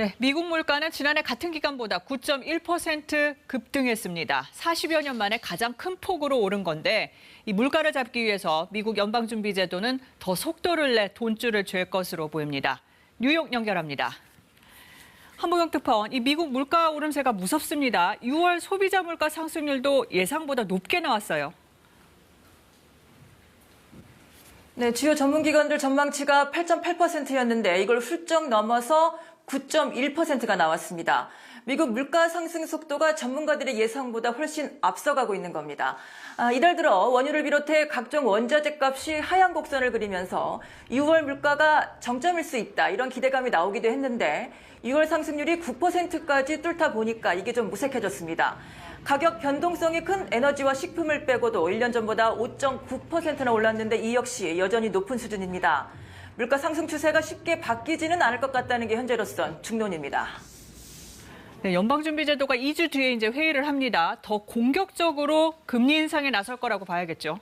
네, 미국 물가는 지난해 같은 기간보다 9.1% 급등했습니다. 40여 년 만에 가장 큰 폭으로 오른 건데 이 물가를 잡기 위해서 미국 연방준비제도는 더 속도를 내 돈줄을 쥘 것으로 보입니다. 뉴욕 연결합니다. 한보경 특파원, 이 미국 물가 오름세가 무섭습니다. 6월 소비자 물가 상승률도 예상보다 높게 나왔어요. 네, 주요 전문기관들 전망치가 8.8%였는데 이걸 훌쩍 넘어서 9.1%가 나왔습니다. 미국 물가 상승 속도가 전문가들의 예상보다 훨씬 앞서가고 있는 겁니다. 이달 들어 원유를 비롯해 각종 원자재 값이 하향 곡선을 그리면서 6월 물가가 정점일 수 있다, 이런 기대감이 나오기도 했는데 6월 상승률이 9%까지 뚫다 보니까 이게 좀 무색해졌습니다. 가격 변동성이 큰 에너지와 식품을 빼고도 1년 전보다 5.9%나 올랐는데 이 역시 여전히 높은 수준입니다. 물가 상승 추세가 쉽게 바뀌지는 않을 것 같다는 게 현재로선 중론입니다. 네, 연방준비제도가 2주 뒤에 이제 회의를 합니다. 더 공격적으로 금리 인상에 나설 거라고 봐야겠죠.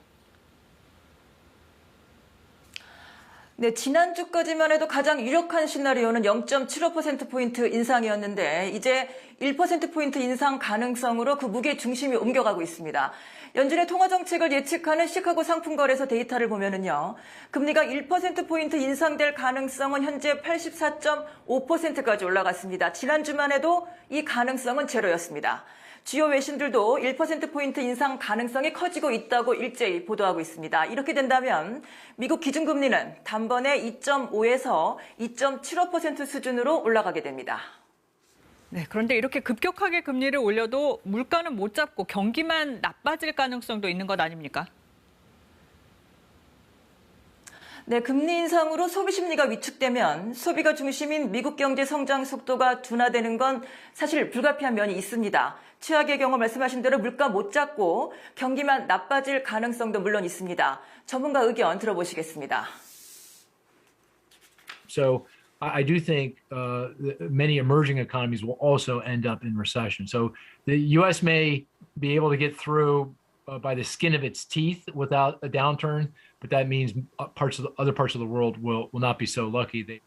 네, 지난주까지만 해도 가장 유력한 시나리오는 0.75%포인트 인상이었는데 이제 1%포인트 인상 가능성으로 그 무게 중심이 옮겨가고 있습니다. 연준의 통화 정책을 예측하는 시카고 상품거래소 데이터를 보면은요, 금리가 1%포인트 인상될 가능성은 현재 84.5%까지 올라갔습니다. 지난주만 해도 이 가능성은 제로였습니다. 주요 외신들도 1%포인트 인상 가능성이 커지고 있다고 일제히 보도하고 있습니다. 이렇게 된다면 미국 기준금리는 단번에 2.5에서 2.75% 수준으로 올라가게 됩니다. 네, 그런데 이렇게 급격하게 금리를 올려도 물가는 못 잡고 경기만 나빠질 가능성도 있는 것 아닙니까? 네, 금리 인상으로 소비 심리가 위축되면 소비가 중심인 미국 경제 성장 속도가 둔화되는 건 사실 불가피한 면이 있습니다. 최악의 경우 말씀하신 대로 물가 못 잡고 경기만 나빠질 가능성도 물론 있습니다. 전문가 의견 들어보시겠습니다. So I do think many emerging economies will also end up in recession. So the U.S. may be able to get through by the skin of its teeth without a downturn, but that means other parts of the world will not be so lucky.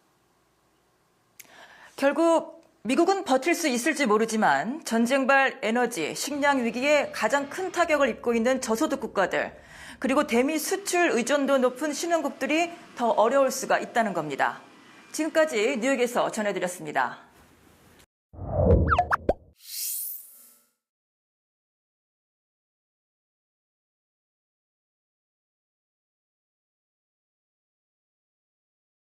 결국 미국은 버틸 수 있을지 모르지만 전쟁발 에너지, 식량 위기에 가장 큰 타격을 입고 있는 저소득 국가들, 그리고 대미 수출 의존도 높은 신흥국들이 더 어려울 수가 있다는 겁니다. 지금까지 뉴욕에서 전해드렸습니다.